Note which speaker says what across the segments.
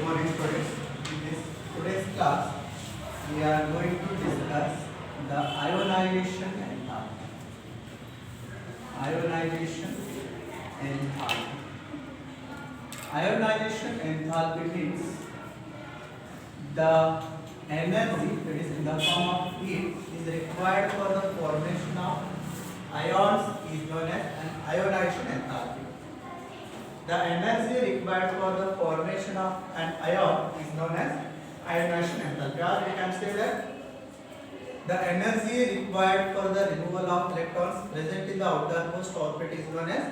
Speaker 1: morning students. In this today's class, we are going to discuss the ionization enthalpy. Ionization enthalpy. Ionization enthalpy means the energy that is in the form of heat is required for the formation of ions is known as an ionization enthalpy. The energy required for the formation of an ion is known as ionization enthalpy. Or we can say that the energy required for the removal of electrons present in the outermost orbit is known as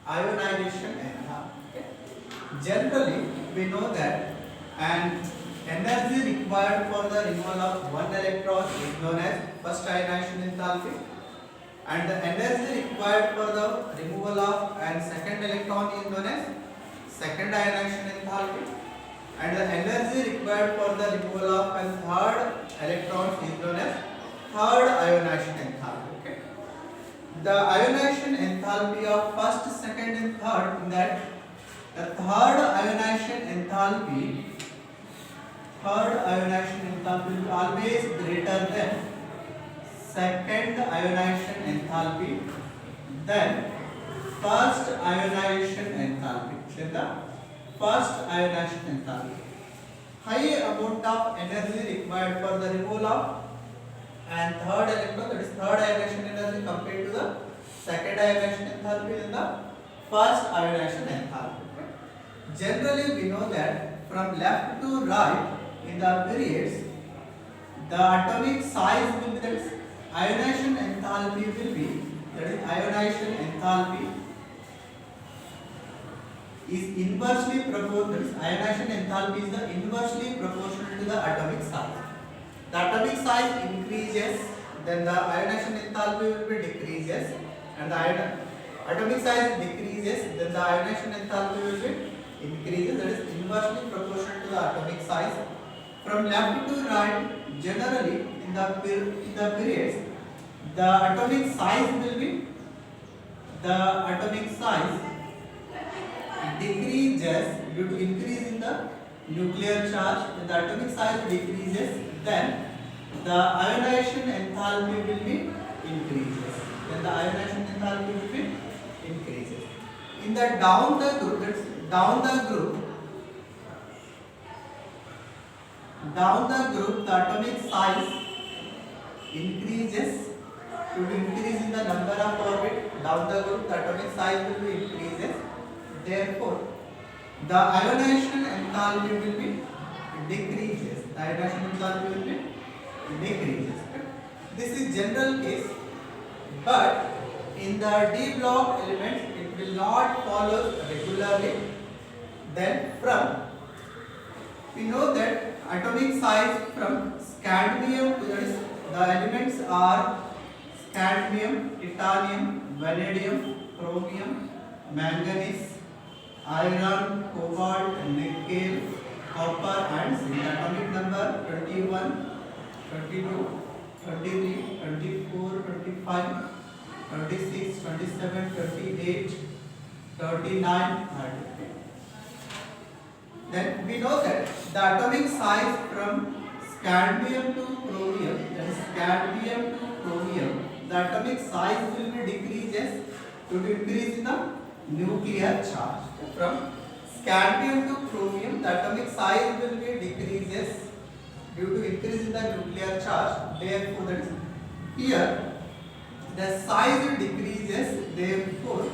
Speaker 1: ionization enthalpy. Generally, we know that an energy required for the removal of one electron is known as first ionization enthalpy, and the energy required for the removal of an second electron is known as second ionization enthalpy, and the energy required for the removal of a third electron is known as third ionization enthalpy. Okay. The ionization enthalpy of first, second, and third, in that the third ionization enthalpy will be always greater than second ionization enthalpy then first ionization enthalpy. Then the first ionization enthalpy. High amount of energy required for the removal of and third electron, that is third ionization energy compared to the second ionization enthalpy in the first ionization enthalpy. Generally, we know that from left to right in the periods, the atomic size will be, that is ionization enthalpy will be, that is ionization enthalpy is inversely proportional. That is ionization enthalpy is the inversely proportional to the atomic size. The atomic size increases, then the ionization enthalpy will be decreases, and the atomic size decreases, then the ionization enthalpy will be increases. That is inversely proportional to the atomic size. From left to right, generally in the periods, the atomic size will be, the atomic size decreases due to increase in the nuclear charge. When the atomic size decreases, then the ionization enthalpy will be increases. Then the ionization enthalpy will be increases. In the down the group, the atomic size increases to increase in the number of orbit. Down the group, the atomic size will be increases. Therefore, the ionization enthalpy will be decreases. The ionization enthalpy will be decreases. This is general case, but in the d block elements, it will not follow regularly. Then we know that atomic size from scandium, that is the elements are scandium, titanium, vanadium, chromium, manganese, iron, cobalt, nickel, copper, and zinc. Atomic number 21, 22, 23, 24, 25, 26, 27, 28, 39, 30. Then we know that the atomic size from scandium to chromium, that is scandium to chromium, the atomic size will be decreases due to increase in the nuclear charge. From scandium to chromium, the atomic size will be decreases due to increase in the nuclear charge. Therefore, that is here the size decreases. Therefore,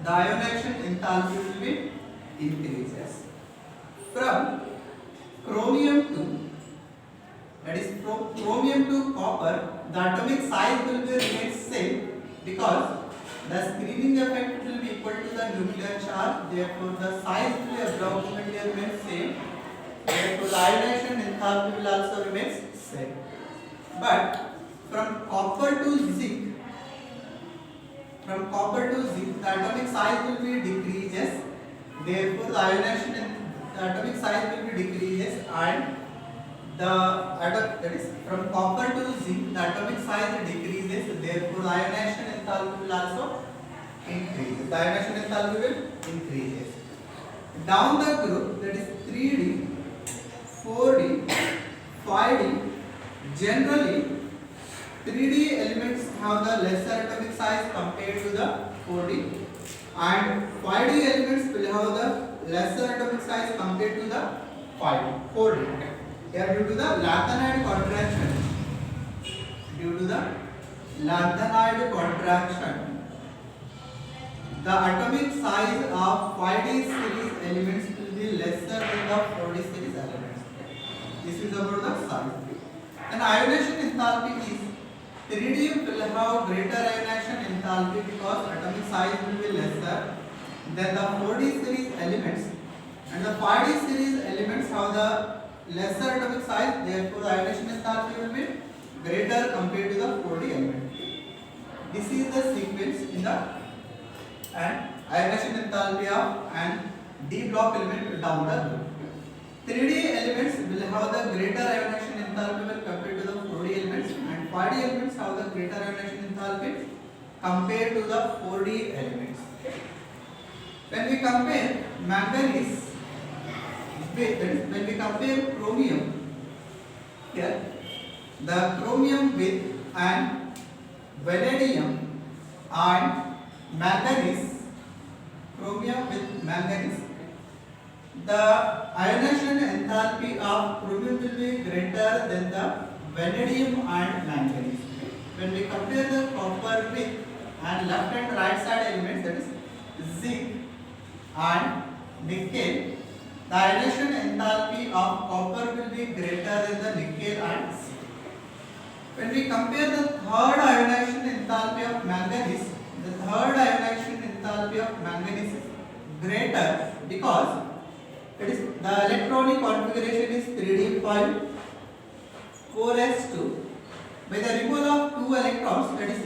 Speaker 1: the ionization enthalpy will be increases. From chromium to, that is from chromium to copper, the atomic size will be remain same because the screening effect will be equal to the nuclear charge. Therefore, the size will approximately remain same. Therefore, the ionization enthalpy will also remain same. But from copper to zinc, the atomic size will be decreases. Therefore, the atomic size will be decreases, and that is from copper to zinc, the atomic size decreases. Therefore, the ionization enthalpy will also increase. The ionization enthalpy will increases. Down the group, that is 3D, 4D, 5D. Generally, 3D elements have the lesser atomic size compared to the 4D, and 5D elements will have the lesser atomic size compared to the 4D. Here, due to the lanthanide contraction, the atomic size of 5D series elements will be lesser than the 4D series elements. This is about the size. And ionization enthalpy is 3D will have greater ionization enthalpy because atomic size will be lesser than the 4D series elements, and the 5D series elements have the lesser atomic size, therefore the ionization enthalpy will be greater compared to the 4D element. This is the sequence in the and ionization enthalpy of an D block element down the road. 3D elements will have the greater ionization enthalpy when compared to the 4D elements, and 5D elements have the greater ionization enthalpy compared to the 4D elements. When we compare manganese with, when we compare chromium, here the chromium with an vanadium and manganese, chromium with manganese, the ionization enthalpy of chromium will be greater than the vanadium and manganese. When we compare the copper with and left and right side elements, that is zinc and nickel, the ionization enthalpy of copper will be greater than the nickel and zinc. When we compare the third ionization enthalpy of manganese, the third ionization enthalpy of manganese is greater because it is the electronic configuration is 3d5 4s2. By the removal of 2 electrons, that is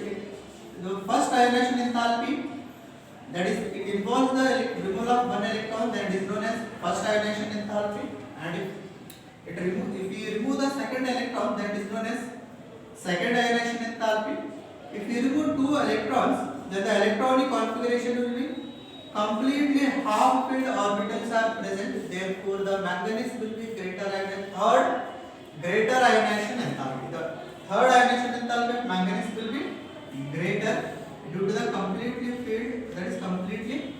Speaker 1: the first ionization enthalpy, that is it involves the removal of 1 electron, that is known as first ionization enthalpy, and if we remove the second electron, that is known as second ionization enthalpy. If we remove 2 electrons, then the electronic configuration will be completely half-filled orbitals are present. Therefore, the manganese will be greater and third greater ionization enthalpy. The third ionization enthalpy of manganese will be greater due to the completely filled, that is completely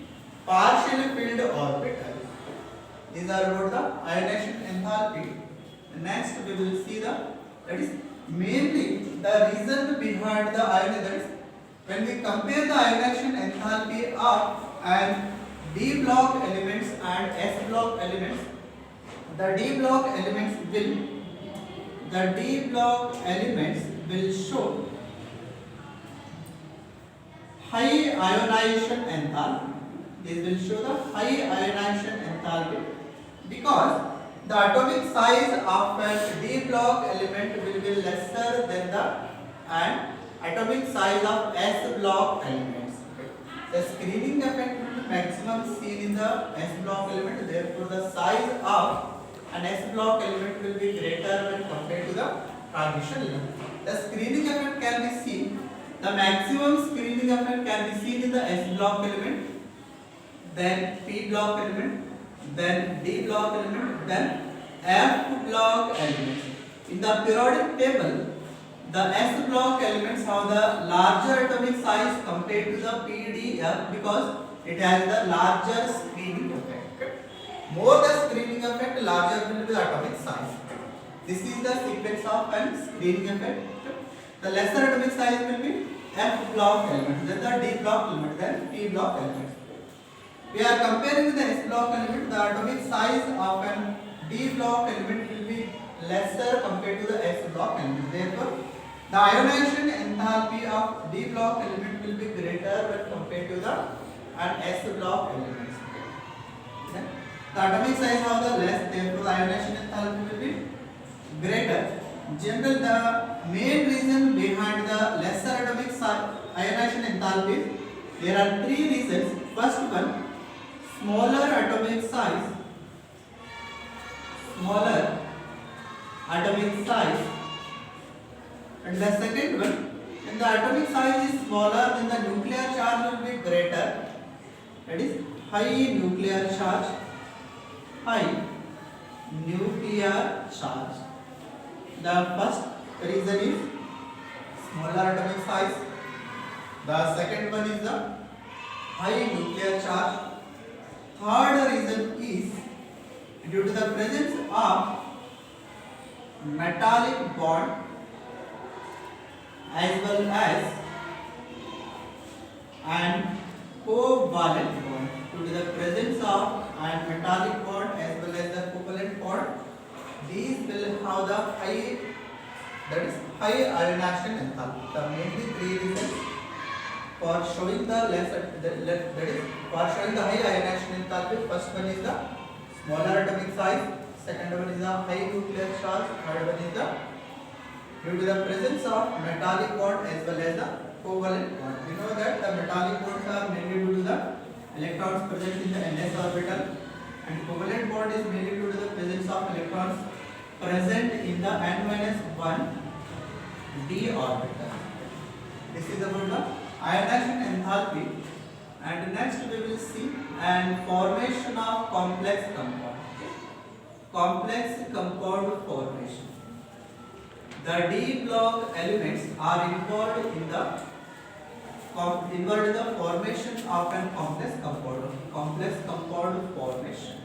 Speaker 1: partially filled orbital. These are about the ionization enthalpy. Next, we will see that is mainly the reason behind the ionization. That is when we compare the ionization enthalpy of and D block elements and S block elements, the D block elements will show high ionization enthalpy. This will show the high ionization enthalpy because the atomic size of a D block element will be lesser than the atomic size of S block elements. The screening effect will be maximum seen in the S block element, therefore the size of an S block element will be greater when compared to the transition element. The screening effect can be seen, the maximum screening effect can be seen in the S block element, then P block element, then D block element, then F block element. In the periodic table, the S block elements have the larger atomic size compared to the PDF because it has the larger screening effect. More the screening effect, larger will be the atomic size. This is the sequence of an screening effect. The lesser atomic size will be F block element, then the D block element, then P block element. We are comparing with the S block element. The atomic size of an D block element will be lesser compared to the S block element. Therefore, the ionization enthalpy of D block element will be greater when compared to the S block elements. Okay. The atomic size of the less, therefore the ionization enthalpy will be greater. Generally, the main reason behind the lesser atomic ionization enthalpy, there are 3 reasons. First one, smaller atomic size. Smaller atomic size. And the second one, when the atomic size is smaller, then the nuclear charge will be greater. That is high nuclear charge. High nuclear charge. The first reason is smaller atomic size. The second one is the high nuclear charge. Third reason is due to the presence of metallic bond as well as and covalent bond. Due to the presence of and metallic bond as well as the covalent bond, these will have the high, that is high ionization enthalpy. The mainly three reasons for showing the that is for showing the high ionization enthalpy. First one is the smaller atomic size. Second one is the high nuclear charge. Third one is the due to the presence of metallic bond as well as the covalent bond. We know that the metallic bonds are mainly due to the electrons present in the ns orbital, and covalent bond is mainly due to the presence of electrons present in the n-1 d orbital. This is about the ionization enthalpy. And next we will see and formation of complex compound. Complex compound formation. The d block elements are involved in the formation of an complex compound. Complex compound formation.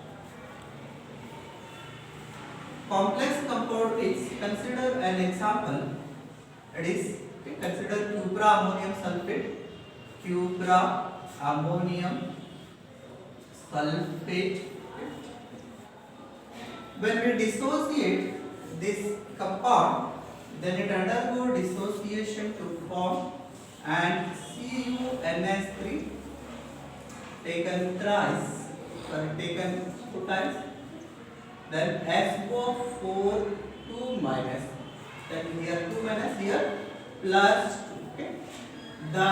Speaker 1: Complex compound is, consider an example. It is, consider cupra ammonium sulfate. Cupra ammonium sulfate. When we dissociate this compound, then it undergo dissociation to form and CuNH3 taken thrice, taken two times, then SO4 2 minus, then here 2 minus, here plus 2. Okay. The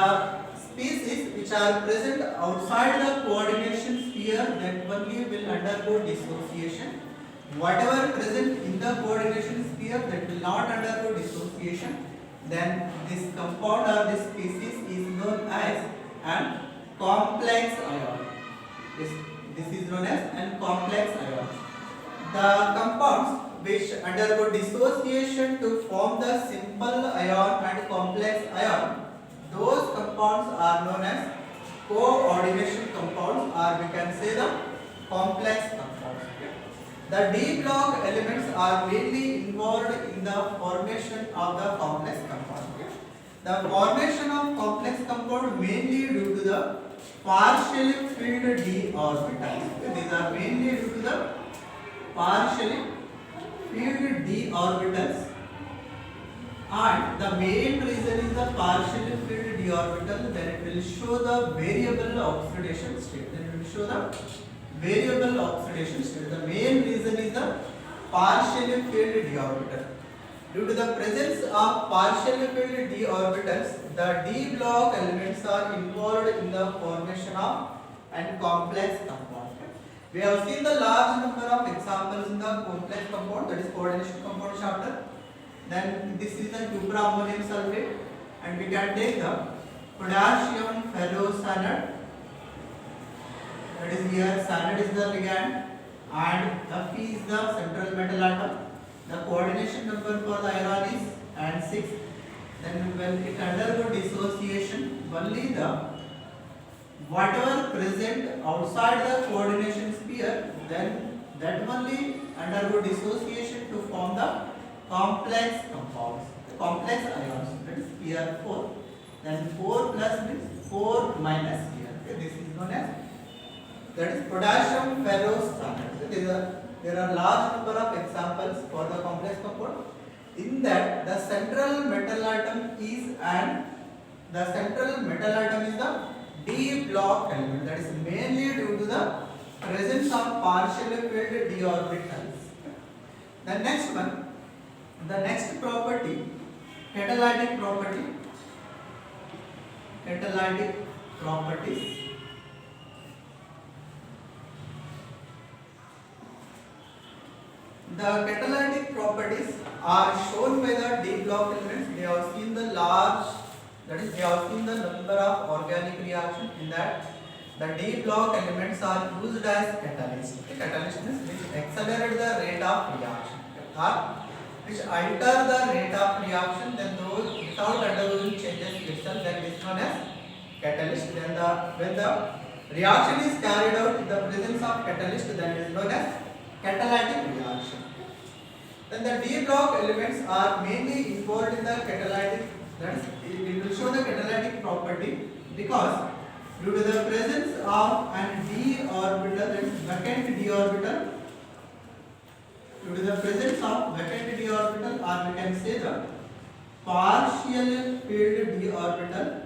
Speaker 1: species which are present outside the coordination sphere, that only will undergo dissociation. Whatever present in the coordination sphere, that will not undergo dissociation, then this compound or this species is known as an complex ion. This is known as an complex ion. The compounds which undergo dissociation to form the simple ion and complex ion, those compounds are known as coordination compounds, or we can say the complex compounds. The d block elements are mainly involved in the formation of the complex compound. The formation of complex compound mainly due to the partially filled d orbitals. These are mainly due to the partially filled d orbitals, and the main reason is the partially filled d orbital. Then it will show the variable oxidation state. The main reason is the partially filled d orbital. Due to the presence of partially filled d orbitals, the d block elements are involved in the formation of and complex compound. We have seen the large number of examples in the complex compound, that is coordination compound chapter. Then this is the cupra ammonium sulfate, and we can take the potassium ferrocyanide. That is here, cyanide is the ligand and Fe is the central metal atom. The coordination number for the iron is and 6. Then when it undergo dissociation, only the whatever present outside the coordination sphere, then that only undergo dissociation to form the complex compounds, complex ions. That is Pr4. Then 4 plus means 4 minus here. Okay, this is known as, that is potassium ferrocyanide. There are large number of examples for the complex compound. In that, the central metal atom is the d block element. That is mainly due to the presence of partially filled d orbitals. The next one, the next property, catalytic properties. The catalytic properties are shown by the d block elements. We have seen the large, that is we have seen the number of organic reactions. In that the d block elements are used as catalyst. The catalyst means which accelerate the rate of reaction or which alter the rate of reaction, then those without undergoing changes itself, that is known as catalyst. Then when the reaction is carried out in the presence of catalyst, then it is known as catalytic reaction. Then the d block elements are mainly involved in the catalytic, that is, it will show the catalytic property because due to the presence of an d orbital, that is vacant d orbital, due to the presence of vacant d orbital, or we can say the partially filled d orbital,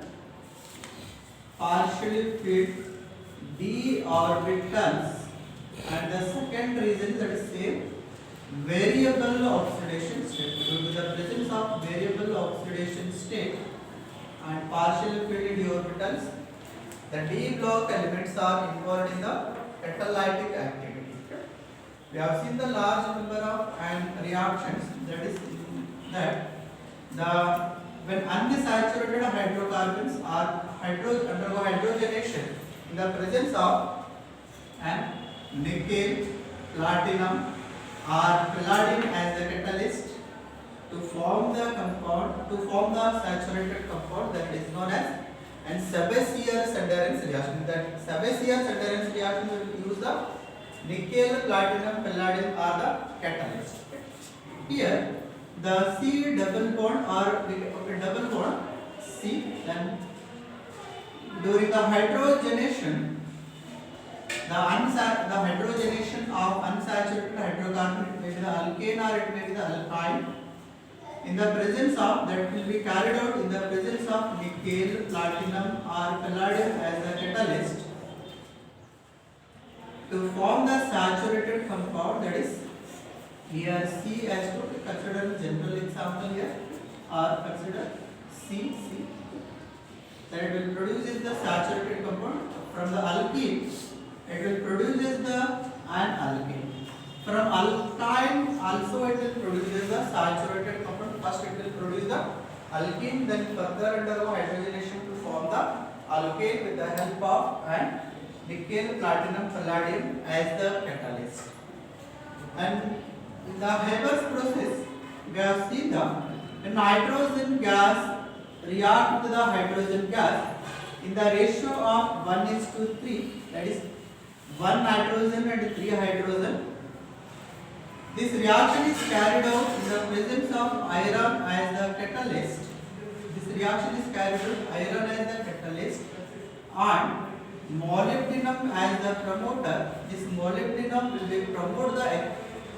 Speaker 1: partially filled d orbitals, and the second reason that is same variable oxidation state. Due to the presence of variable oxidation state and partially filled d orbitals, the d block elements are involved in the catalytic activity. We have seen the large number of reactions, that is that when unsaturated hydrocarbons are undergo hydrogenation in the presence of an nickel, platinum or palladium as a catalyst to form the saturated compound, that is known as and Sebezier-Sunderens reaction. That Sebezier-Sunderens reaction will use the nickel, platinum, palladium are the catalyst. Here the C double bond or double bond C, then during the hydrogenation, the hydrogenation of unsaturated hydrocarbon, it may be the alkane or it may be the alkyne, in the presence of, that will be carried out in the presence of nickel, platinum or palladium as a catalyst to form the saturated compound, that is here C as to consider general example here, or consider C, that it will produce the saturated compound. From the alkene it will produce the an alkane. From alkyne also it will produce the saturated compound. First it will produce the alkene, then further undergo hydrogenation to form the alkane with the help of an nickel, platinum, palladium as the catalyst. And in the Haber's process, we have seen the nitrogen gas react with the hydrogen gas in the ratio of 1:3, that is 1 nitrogen and 3 hydrogen. This reaction is carried out in the presence of iron as the catalyst. This reaction is carried out iron as the catalyst and molybdenum as the promoter. This molybdenum will be promote the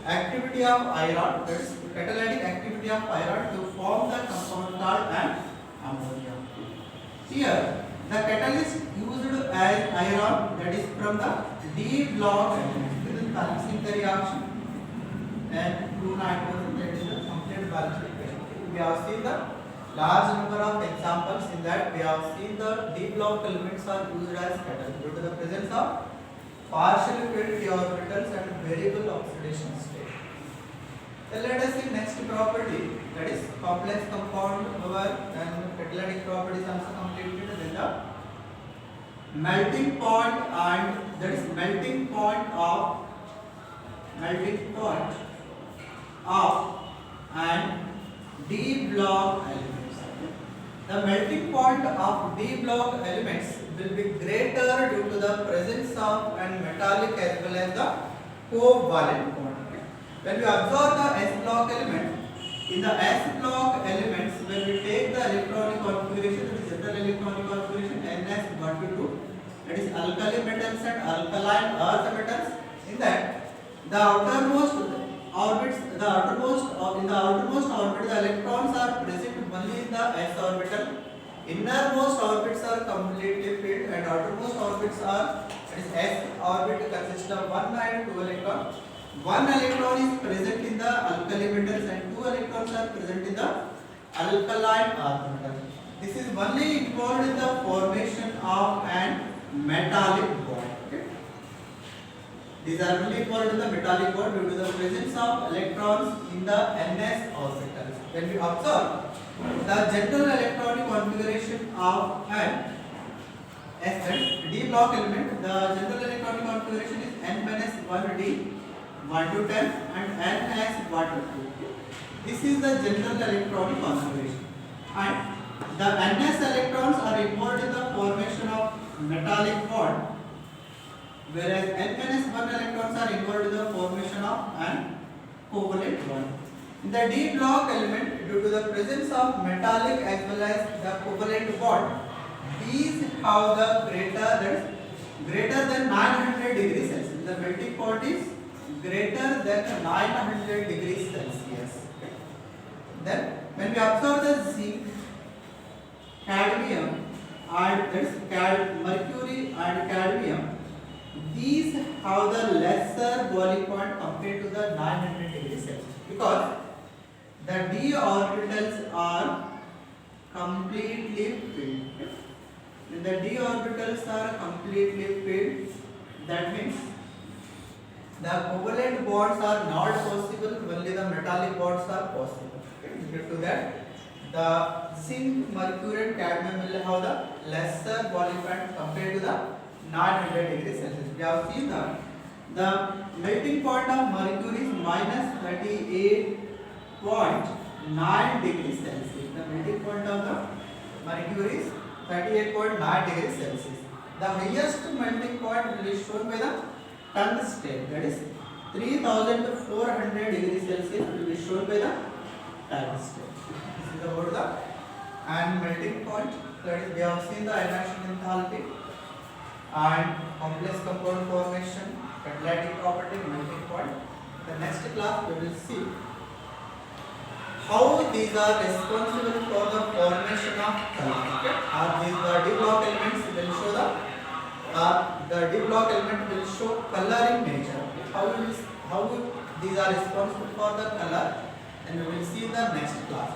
Speaker 1: activity of iron, that is catalytic activity of iron to form the compound called an ammonia. Here the catalyst used as iron, that is from the D block elements. This is balancing the reaction and 2 nitrogen, that is the complete balancing equation. We have seen the large number of examples. In that we have seen the D block elements are used as catalyst due to the presence of partially filled d orbitals and variable oxidation state. Then let us see next property, that is complex compound over and catalytic properties also completed. Then the melting point, and that is melting point of and D block elements. The melting point of D block elements will be greater due to the presence of an metallic as well as the covalent bond. When we observe the S block element, in the S block elements, when we take the electronic configuration, that is general electronic configuration, NS, what we do, that is alkali metals and alkaline earth metals. In that, the outermost orbit, the electrons are present only in the S orbital. Innermost orbits are completely filled, and outermost orbits are, that is S orbit consists of 1 and 2 electrons. 1 electron is present in the alkali metals and 2 electrons are present in the alkaline earth metals. This is only involved in the formation of an metallic bond. Okay? These are only involved in the metallic bond due to the presence of electrons in the NS orbitals. When we observe the general electronic configuration of an S, that is D block element. The general electronic configuration is N minus 1D 1 to 10 and N has 1 to 2. This is the general electronic configuration. And the NS electrons are involved in the formation of metallic bond, whereas N-1 electrons are involved in the formation of an covalent bond. In the D block element, due to the presence of metallic as well as the covalent bond, these have the greater than 900 degrees Celsius. The melting point is greater than 900 degrees Celsius. Then, when we observe the zinc, cadmium, and mercury and cadmium, these have the lesser boiling point compared to the 900 degrees Celsius, because the d orbitals are completely filled. When the d orbitals are completely filled, that means the covalent bonds are not possible, only the metallic bonds are possible. Due to that, the zinc, mercury and cadmium will have the lesser boiling point compared to the 900 degrees Celsius. We have seen that the melting point of mercury is minus 38.9 degrees Celsius. The melting point of the mercury is 38.9 degrees Celsius. The highest melting point will be shown by the tungsten, that is 3400 degrees Celsius will be shown by the tungsten. This is about the and melting point. That is, we have seen the reaction enthalpy and complex compound formation, catalytic property, melting point. The next class we will see how these are responsible for the formation of color. Okay? These D block elements will show the D block element will show color in nature. How these are responsible for the color, and we will see in the next class.